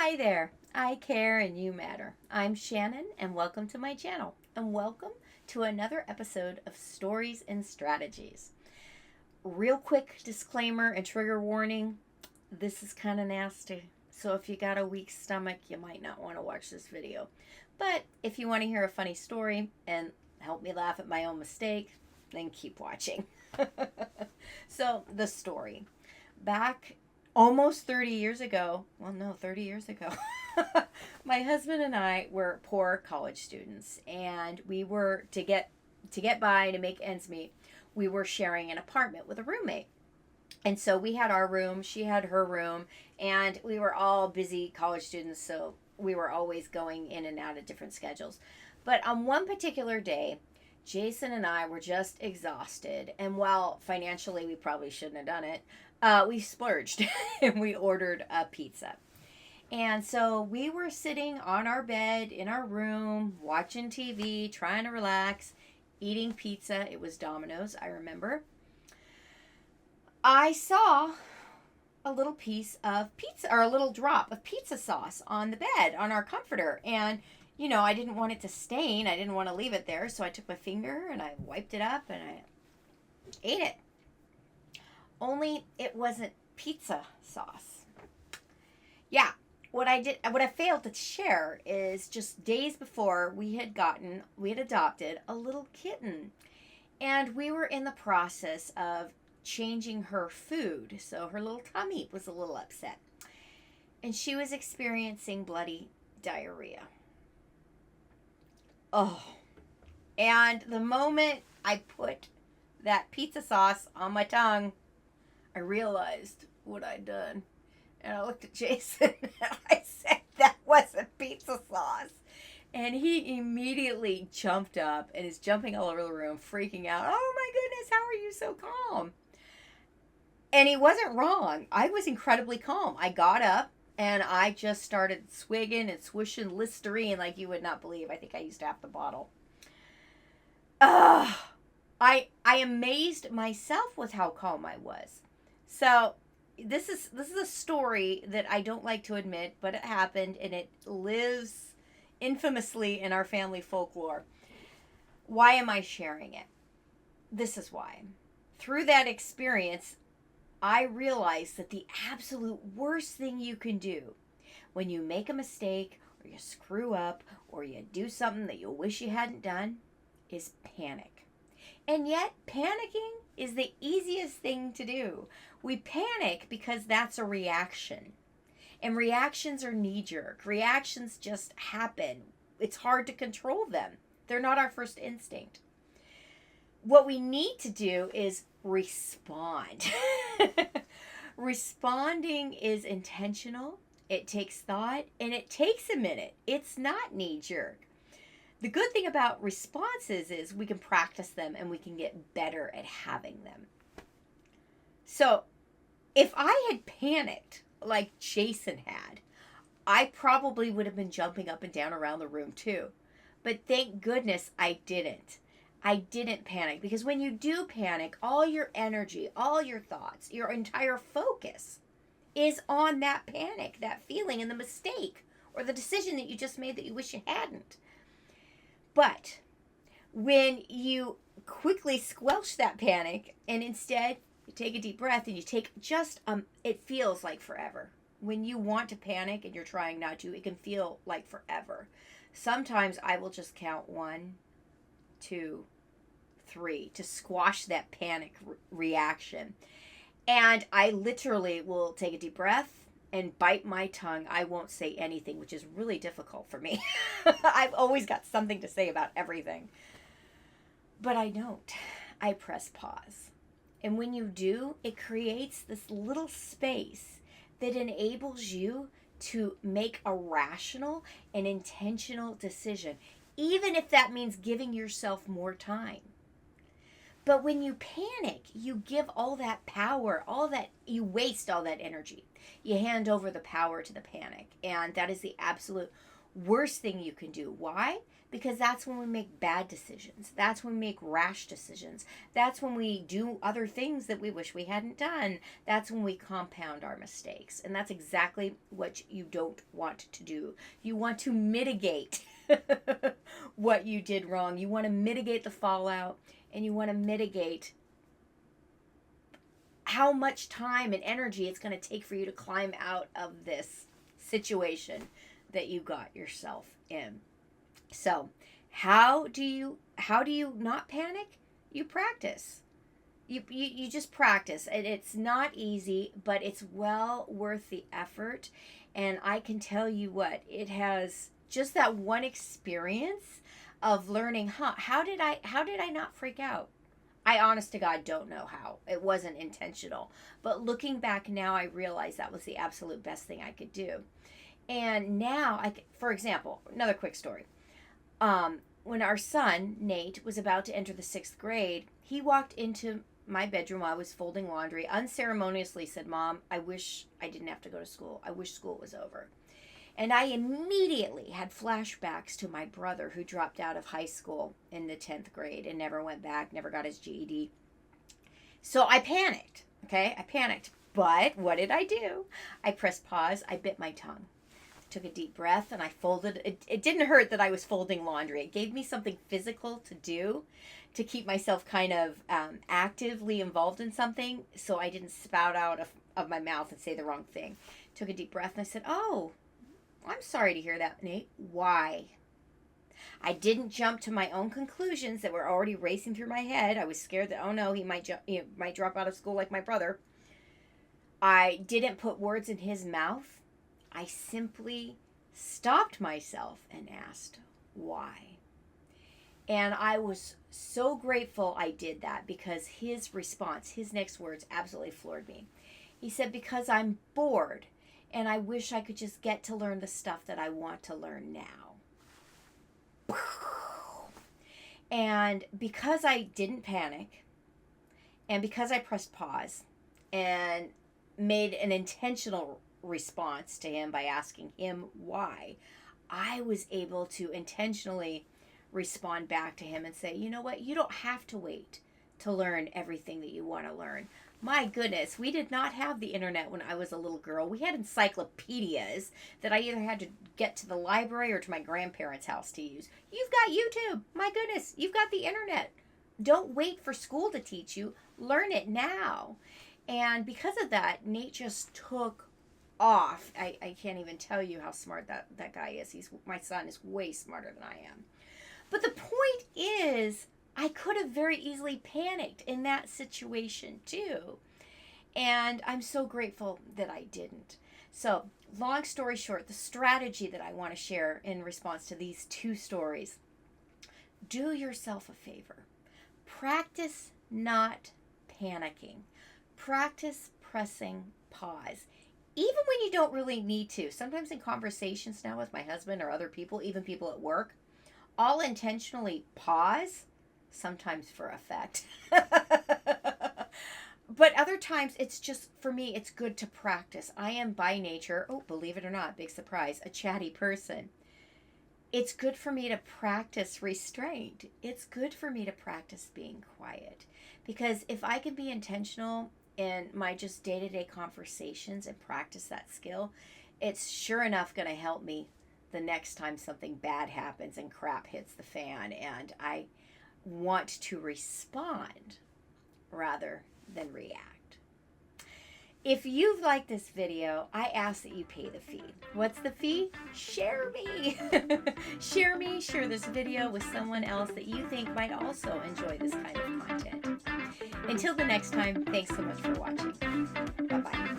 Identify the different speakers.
Speaker 1: Hi there. I care and you matter. I'm Shannon and welcome to my channel and welcome to another episode of Stories and Strategies. Real quick disclaimer and trigger warning. This is kind of nasty. So if you got a weak stomach, you might not want to watch this video. But if you want to hear a funny story and help me laugh at my own mistake, then keep watching. So the story. Back almost 30 years ago, well, no, 30 years ago, my husband and I were poor college students, and we were to get by, to make ends meet, we were sharing an apartment with a roommate. And so we had our room, she had her room, and we were all busy college students, so we were always going in and out of different schedules. But on one particular day, Jason and I were just exhausted, and while financially we probably shouldn't have done it, we splurged and we ordered a pizza. And so we were sitting on our bed in our room, watching TV, trying to relax, eating pizza. It was Domino's, I remember. I saw a little piece of pizza, or a little drop of pizza sauce on the bed, on our comforter. And, I didn't want it to stain. I didn't want to leave it there. So I took my finger and I wiped it up and I ate it. Only it wasn't pizza sauce. Yeah, what I failed to share is just days before we had adopted a little kitten. And we were in the process of changing her food. So her little tummy was a little upset. And she was experiencing bloody diarrhea. Oh. And the moment I put that pizza sauce on my tongue, I realized what I'd done. And I looked at Jason and I said, that wasn't pizza sauce. And he immediately jumped up and is jumping all over the room, freaking out. Oh my goodness, how are you so calm? And he wasn't wrong. I was incredibly calm. I got up and I just started swigging and swishing Listerine like you would not believe. I think I used half the bottle. I amazed myself with how calm I was. So this is a story that I don't like to admit, but it happened and it lives infamously in our family folklore. Why am I sharing it? This is why. Through that experience, I realized that the absolute worst thing you can do when you make a mistake or you screw up or you do something that you wish you hadn't done is panic. And yet, panicking is the easiest thing to do. We panic because that's a reaction. And reactions are knee-jerk. Reactions just happen. It's hard to control them. They're not our first instinct. What we need to do is respond. Responding is intentional. It takes thought, and it takes a minute. It's not knee-jerk. The good thing about responses is we can practice them and we can get better at having them. So, if I had panicked like Jason had, I probably would have been jumping up and down around the room too. But thank goodness I didn't. I didn't panic, because when you do panic, all your energy, all your thoughts, your entire focus is on that panic, that feeling, and the mistake or the decision that you just made that you wish you hadn't. But when you quickly squelch that panic and instead you take a deep breath and you take just, it feels like forever. When you want to panic and you're trying not to, it can feel like forever. Sometimes I will just count 1, 2, 3 to squash that panic reaction. And I literally will take a deep breath and bite my tongue. I won't say anything, which is really difficult for me. I've always got something to say about everything. But I don't. I press pause. And when you do, it creates this little space that enables you to make a rational and intentional decision, even if that means giving yourself more time. But when you panic, you give all that power, you waste all that energy. You hand over the power to the panic. And that is the absolute worst thing you can do. Why? Because that's when we make bad decisions. That's when we make rash decisions. That's when we do other things that we wish we hadn't done. That's when we compound our mistakes. And that's exactly what you don't want to do. You want to mitigate what you did wrong. You want to mitigate the fallout, and you want to mitigate how much time and energy it's going to take for you to climb out of this situation that you got yourself in. So, how do you not panic? You practice. You just practice. And it's not easy, but it's well worth the effort. And I can tell you what, it has just that one experience of learning, how did I not freak out? I honest to God don't know how. It wasn't intentional. But looking back now, I realize that was the absolute best thing I could do. And now, for example, another quick story. When our son, Nate, was about to enter the 6th grade, he walked into my bedroom while I was folding laundry, unceremoniously said, "Mom, I wish I didn't have to go to school. I wish school was over." And I immediately had flashbacks to my brother who dropped out of high school in the 10th grade and never went back, never got his GED. So I panicked, okay? I panicked. But what did I do? I pressed pause. I bit my tongue. Took a deep breath, and I folded. It didn't hurt that I was folding laundry. It gave me something physical to do to keep myself kind of actively involved in something, so I didn't spout out of my mouth and say the wrong thing. Took a deep breath, and I said, "Oh, I'm sorry to hear that, Nate. Why?" I didn't jump to my own conclusions that were already racing through my head. I was scared that, oh no, he might drop out of school like my brother. I didn't put words in his mouth. I simply stopped myself and asked, why? And I was so grateful I did that, because his response, his next words absolutely floored me. He said, "Because I'm bored and I wish I could just get to learn the stuff that I want to learn now." And because I didn't panic, and because I pressed pause and made an intentional response to him by asking him why, I was able to intentionally respond back to him and say, "You know what? You don't have to wait to learn everything that you want to learn. My goodness, we did not have the internet when I was a little girl. We had encyclopedias that I either had to get to the library or to my grandparents' house to use. You've got YouTube. My goodness, you've got the internet. Don't wait for school to teach you. Learn it now." And because of that, Nate just took off. I can't even tell you how smart that guy is. My son is way smarter than I am. But the point is, I could have very easily panicked in that situation too. And I'm so grateful that I didn't. So, long story short, the strategy that I want to share in response to these two stories: do yourself a favor. Practice not panicking. Practice pressing pause. Even when you don't really need to. Sometimes in conversations now with my husband or other people, even people at work, I'll intentionally pause, sometimes for effect. But other times, it's just, for me, it's good to practice. I am by nature, believe it or not, big surprise, a chatty person. It's good for me to practice restraint. It's good for me to practice being quiet. Because if I can be intentional in my just day-to-day conversations and practice that skill, it's sure enough going to help me the next time something bad happens and crap hits the fan and I want to respond rather than react. If you've liked this video, I ask that you pay the fee. What's the fee? Share me. Share this video with someone else that you think might also enjoy this kind of content. Until the next time, thanks so much for watching. Bye-bye.